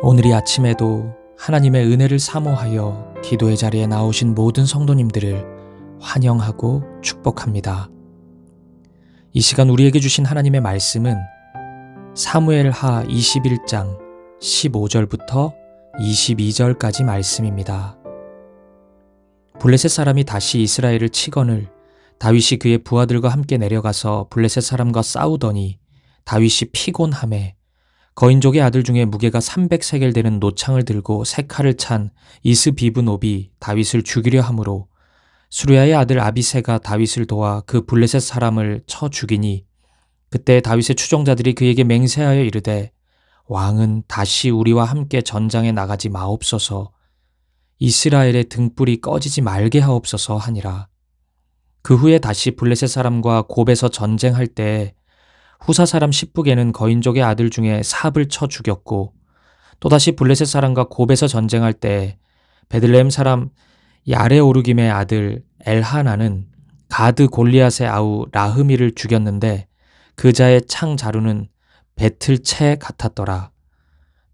오늘 이 아침에도 하나님의 은혜를 사모하여 기도의 자리에 나오신 모든 성도님들을 환영하고 축복합니다. 이 시간 우리에게 주신 하나님의 말씀은 사무엘하 21장 15절부터 22절까지 말씀입니다. 블레셋 사람이 다시 이스라엘을 치거늘 다윗이 그의 부하들과 함께 내려가서 블레셋 사람과 싸우더니 다윗이 피곤하매 거인족의 아들 중에 무게가 300세겔 되는 노창을 들고 세 칼을 찬 이스비브노비 다윗을 죽이려 하므로 수르야의 아들 아비새가 다윗을 도와 그 블레셋 사람을 쳐 죽이니 그때 다윗의 추종자들이 그에게 맹세하여 이르되 왕은 다시 우리와 함께 전장에 나가지 마옵소서 이스라엘의 등불이 꺼지지 말게 하옵소서 하니라. 그 후에 다시 블레셋 사람과 곱에서 전쟁할 때에 후사 사람 십북에는 거인족의 아들 중에 삽을 쳐 죽였고 또다시 블레셋 사람과 곱에서 전쟁할 때 베들레헴 사람 야레오르김의 아들 엘하나는 가드 골리앗의 아우 라흐미를 죽였는데 그 자의 창 자루는 배틀채 같았더라.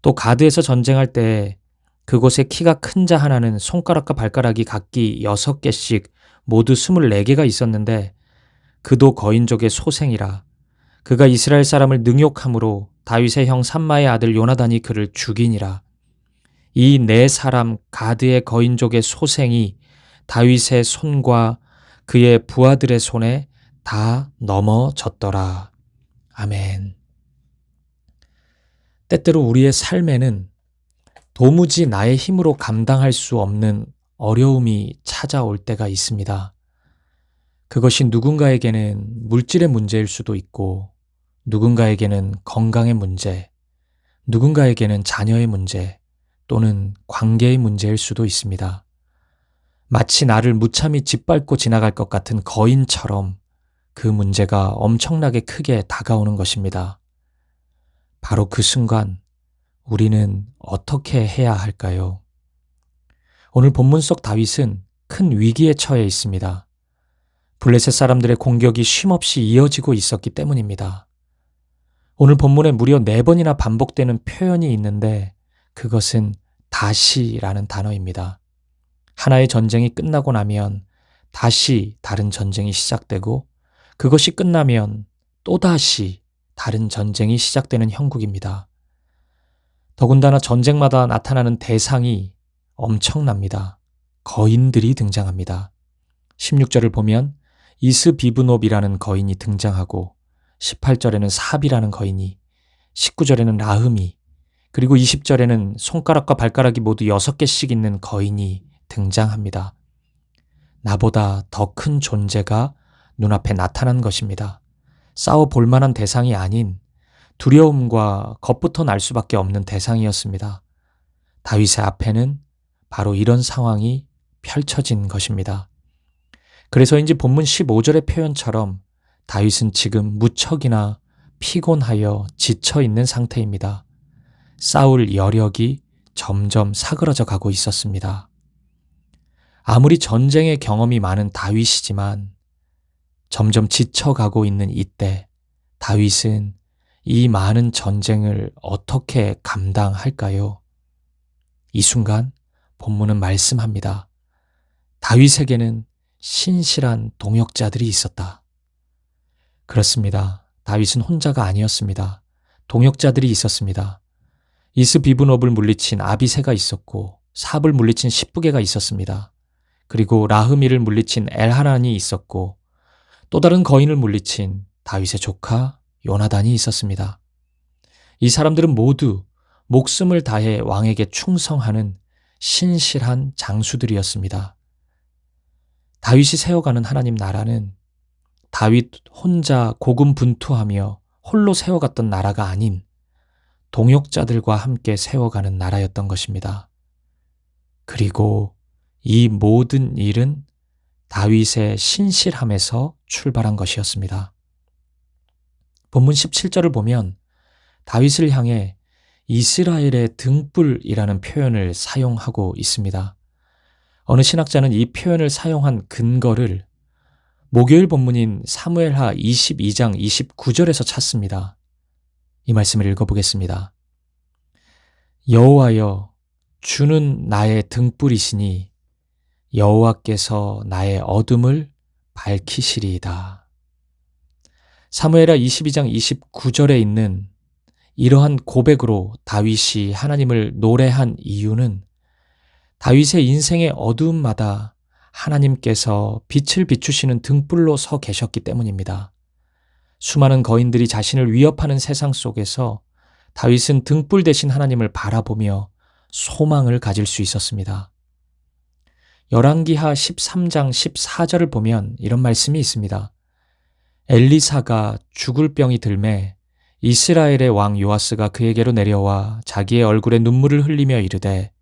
또 가드에서 전쟁할 때 그곳에 키가 큰 자 하나는 손가락과 발가락이 각기 6개씩 모두 24개가 있었는데 그도 거인족의 소생이라. 그가 이스라엘 사람을 능욕함으로 다윗의 형 삼마의 아들 요나단이 그를 죽이니라. 이 네 사람 가드의 거인족의 소생이 다윗의 손과 그의 부하들의 손에 다 넘어졌더라. 아멘. 때때로 우리의 삶에는 도무지 나의 힘으로 감당할 수 없는 어려움이 찾아올 때가 있습니다. 그것이 누군가에게는 물질의 문제일 수도 있고 누군가에게는 건강의 문제, 누군가에게는 자녀의 문제 또는 관계의 문제일 수도 있습니다. 마치 나를 무참히 짓밟고 지나갈 것 같은 거인처럼 그 문제가 엄청나게 크게 다가오는 것입니다. 바로 그 순간 우리는 어떻게 해야 할까요? 오늘 본문 속 다윗은 큰 위기에 처해 있습니다. 블레셋 사람들의 공격이 쉼없이 이어지고 있었기 때문입니다. 오늘 본문에 무려 4번이나 반복되는 표현이 있는데 그것은 다시라는 단어입니다. 하나의 전쟁이 끝나고 나면 다시 다른 전쟁이 시작되고 그것이 끝나면 또다시 다른 전쟁이 시작되는 형국입니다. 더군다나 전쟁마다 나타나는 대상이 엄청납니다. 거인들이 등장합니다. 16절을 보면 이스비브노비라는 거인이 등장하고 18절에는 삽이라는 거인이, 19절에는 라흠이, 그리고 20절에는 손가락과 발가락이 모두 6개씩 있는 거인이 등장합니다. 나보다 더 큰 존재가 눈앞에 나타난 것입니다. 싸워볼 만한 대상이 아닌 두려움과 겁부터 날 수밖에 없는 대상이었습니다. 다윗의 앞에는 바로 이런 상황이 펼쳐진 것입니다. 그래서인지 본문 15절의 표현처럼 다윗은 지금 무척이나 피곤하여 지쳐 있는 상태입니다. 싸울 여력이 점점 사그러져 가고 있었습니다. 아무리 전쟁의 경험이 많은 다윗이지만 점점 지쳐가고 있는 이때 다윗은 이 많은 전쟁을 어떻게 감당할까요? 이 순간 본문은 말씀합니다. 다윗에게는 신실한 동역자들이 있었다. 그렇습니다. 다윗은 혼자가 아니었습니다. 동역자들이 있었습니다. 이스비브노브를 물리친 아비새가 있었고 삽을 물리친 십부게가 있었습니다. 그리고 라흐미를 물리친 엘하난이 있었고 또 다른 거인을 물리친 다윗의 조카 요나단이 있었습니다. 이 사람들은 모두 목숨을 다해 왕에게 충성하는 신실한 장수들이었습니다. 다윗이 세워가는 하나님 나라는 다윗 혼자 고군분투하며 홀로 세워갔던 나라가 아닌 동역자들과 함께 세워가는 나라였던 것입니다. 그리고 이 모든 일은 다윗의 신실함에서 출발한 것이었습니다. 본문 17절을 보면 다윗을 향해 이스라엘의 등불이라는 표현을 사용하고 있습니다. 어느 신학자는 이 표현을 사용한 근거를 목요일 본문인 사무엘하 22장 29절에서 찾습니다. 이 말씀을 읽어보겠습니다. 여호와여, 주는 나의 등불이시니 여호와께서 나의 어둠을 밝히시리이다. 사무엘하 22장 29절에 있는 이러한 고백으로 다윗이 하나님을 노래한 이유는 다윗의 인생의 어두움마다 하나님께서 빛을 비추시는 등불로 서 계셨기 때문입니다. 수많은 거인들이 자신을 위협하는 세상 속에서 다윗은 등불 대신 하나님을 바라보며 소망을 가질 수 있었습니다. 열왕기하 13장 14절을 보면 이런 말씀이 있습니다. 엘리사가 죽을 병이 들매 이스라엘의 왕 요아스가 그에게로 내려와 자기의 얼굴에 눈물을 흘리며 이르되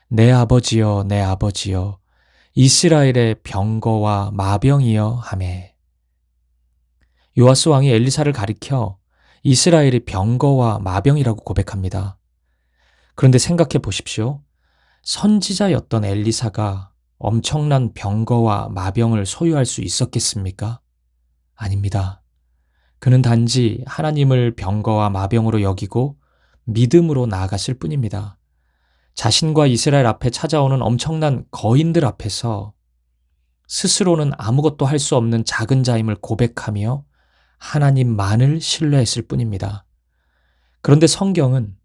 내 아버지여 내 아버지여 이스라엘의 병거와 마병이여 하매. 요아스 왕이 엘리사를 가리켜 이스라엘이 병거와 마병이라고 고백합니다. 그런데 생각해 보십시오. 선지자였던 엘리사가 엄청난 병거와 마병을 소유할 수 있었겠습니까? 아닙니다. 그는 단지 하나님을 병거와 마병으로 여기고 믿음으로 나아갔을 뿐입니다. 자신과 이스라엘 앞에 찾아오는 엄청난 거인들 앞에서 스스로는 아무것도 할 수 없는 작은 자임을 고백하며 하나님만을 신뢰했을 뿐입니다. 그런데 성경은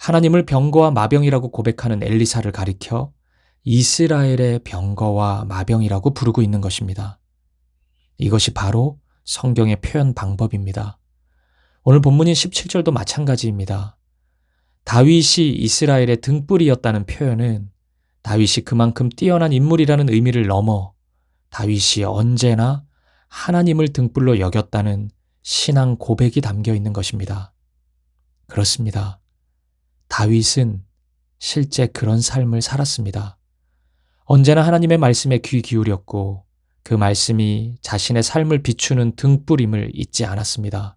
하나님을 병거와 마병이라고 고백하는 엘리사를 가리켜 이스라엘의 병거와 마병이라고 부르고 있는 것입니다. 이것이 바로 성경의 표현 방법입니다. 오늘 본문인 17절도 마찬가지입니다. 다윗이 이스라엘의 등불이었다는 표현은 다윗이 그만큼 뛰어난 인물이라는 의미를 넘어 다윗이 언제나 하나님을 등불로 여겼다는 신앙 고백이 담겨 있는 것입니다. 그렇습니다. 다윗은 실제 그런 삶을 살았습니다. 언제나 하나님의 말씀에 귀 기울였고 그 말씀이 자신의 삶을 비추는 등불임을 잊지 않았습니다.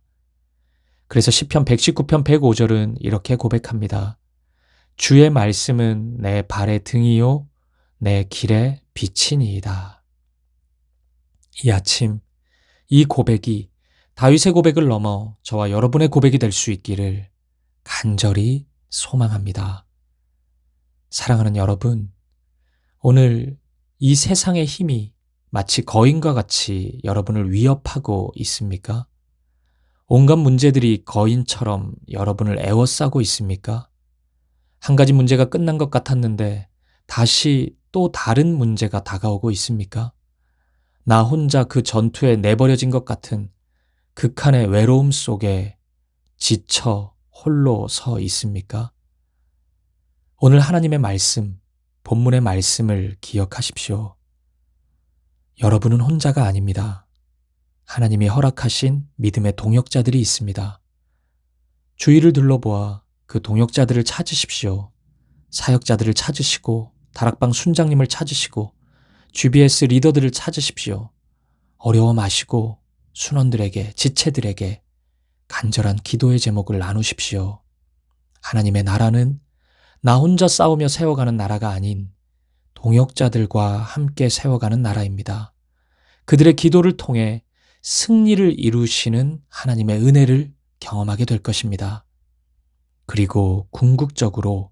그래서 시편 119편 105절은 이렇게 고백합니다. 주의 말씀은 내 발의 등이요 내 길의 빛이니이다. 이 아침 이 고백이 다윗의 고백을 넘어 저와 여러분의 고백이 될 수 있기를 간절히 소망합니다. 사랑하는 여러분, 오늘 이 세상의 힘이 마치 거인과 같이 여러분을 위협하고 있습니까? 온갖 문제들이 거인처럼 여러분을 에워싸고 있습니까? 한 가지 문제가 끝난 것 같았는데 다시 또 다른 문제가 다가오고 있습니까? 나 혼자 그 전투에 내버려진 것 같은 극한의 외로움 속에 지쳐 홀로 서 있습니까? 오늘 하나님의 말씀, 본문의 말씀을 기억하십시오. 여러분은 혼자가 아닙니다. 하나님이 허락하신 믿음의 동역자들이 있습니다. 주위를 둘러보아 그 동역자들을 찾으십시오. 사역자들을 찾으시고 다락방 순장님을 찾으시고 GBS 리더들을 찾으십시오. 어려워 마시고 순원들에게, 지체들에게 간절한 기도의 제목을 나누십시오. 하나님의 나라는 나 혼자 싸우며 세워가는 나라가 아닌 동역자들과 함께 세워가는 나라입니다. 그들의 기도를 통해 승리를 이루시는 하나님의 은혜를 경험하게 될 것입니다. 그리고 궁극적으로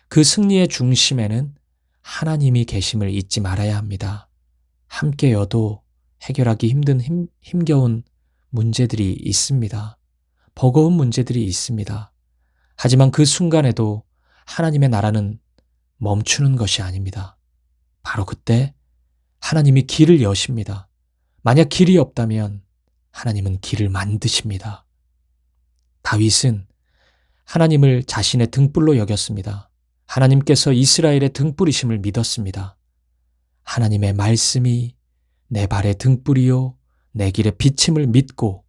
그 승리의 중심에는 하나님이 계심을 잊지 말아야 합니다. 함께여도 해결하기 힘겨운 문제들이 있습니다. 버거운 문제들이 있습니다. 하지만 그 순간에도 하나님의 나라는 멈추는 것이 아닙니다. 바로 그때 하나님이 길을 여십니다. 만약 길이 없다면 하나님은 길을 만드십니다. 다윗은 하나님을 자신의 등불로 여겼습니다. 하나님께서 이스라엘의 등불이심을 믿었습니다. 하나님의 말씀이 내 발의 등불이요 내 길의 비침을 믿고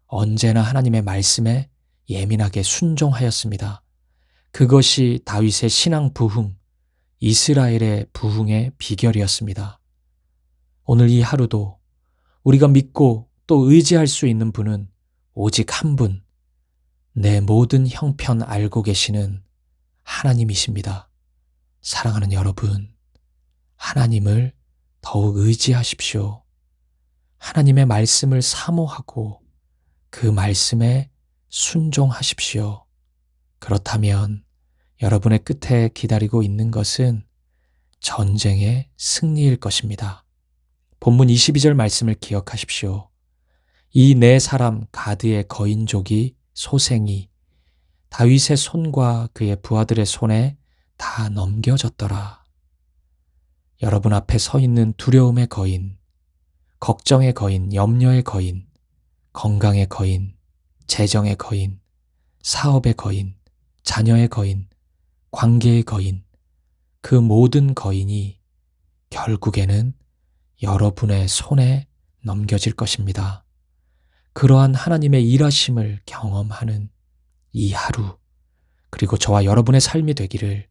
언제나 하나님의 말씀에 예민하게 순종하였습니다. 그것이 다윗의 신앙 부흥, 이스라엘의 부흥의 비결이었습니다. 오늘 이 하루도 우리가 믿고 또 의지할 수 있는 분은 오직 한 분, 내 모든 형편 알고 계시는 하나님이십니다. 사랑하는 여러분, 하나님을 더욱 의지하십시오. 하나님의 말씀을 사모하고 그 말씀에 순종하십시오. 그렇다면 여러분의 끝에 기다리고 있는 것은 전쟁의 승리일 것입니다. 본문 22절 말씀을 기억하십시오. 이 네 사람 가드의 거인족이 소생이 다윗의 손과 그의 부하들의 손에 다 넘겨졌더라. 여러분 앞에 서 있는 두려움의 거인, 걱정의 거인, 염려의 거인, 건강의 거인, 재정의 거인, 사업의 거인, 자녀의 거인, 관계의 거인, 그 모든 거인이 결국에는 여러분의 손에 넘겨질 것입니다. 그러한 하나님의 일하심을 경험하는 이 하루, 그리고 저와 여러분의 삶이 되기를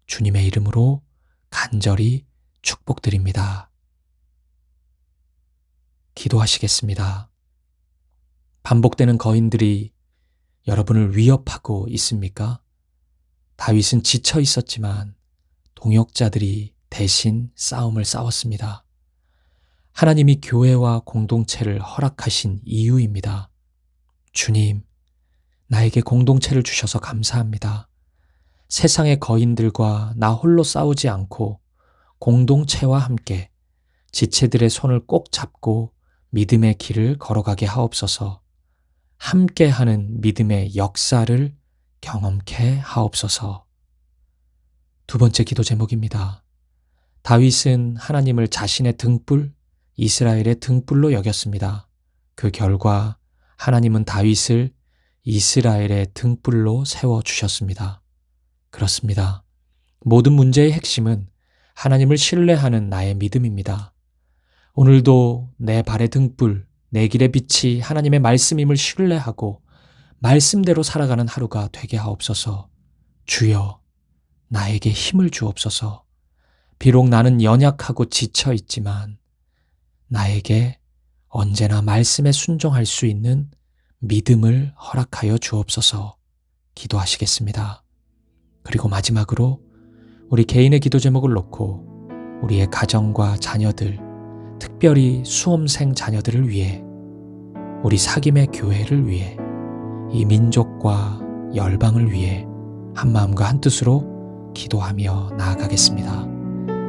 주님의 이름으로 간절히 축복드립니다. 기도하시겠습니다. 반복되는 거인들이 여러분을 위협하고 있습니까? 다윗은 지쳐 있었지만 동역자들이 대신 싸움을 싸웠습니다. 하나님이 교회와 공동체를 허락하신 이유입니다. 주님, 나에게 공동체를 주셔서 감사합니다. 세상의 거인들과 나 홀로 싸우지 않고 공동체와 함께 지체들의 손을 꼭 잡고 믿음의 길을 걸어가게 하옵소서. 함께하는 믿음의 역사를 경험케 하옵소서. 두 번째 기도 제목입니다. 다윗은 하나님을 자신의 등불, 이스라엘의 등불로 여겼습니다. 그 결과 하나님은 다윗을 이스라엘의 등불로 세워주셨습니다. 그렇습니다. 모든 문제의 핵심은 하나님을 신뢰하는 나의 믿음입니다. 오늘도 내 발의 등불, 내 길의 빛이 하나님의 말씀임을 신뢰하고 말씀대로 살아가는 하루가 되게 하옵소서. 주여, 나에게 힘을 주옵소서. 비록 나는 연약하고 지쳐 있지만 나에게 언제나 말씀에 순종할 수 있는 믿음을 허락하여 주옵소서. 기도하시겠습니다. 그리고 마지막으로 우리 개인의 기도 제목을 놓고 우리의 가정과 자녀들, 특별히 수험생 자녀들을 위해, 우리 사귐의 교회를 위해, 이 민족과 열방을 위해 한마음과 한뜻으로 기도하며 나아가겠습니다.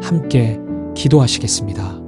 함께 기도하시겠습니다.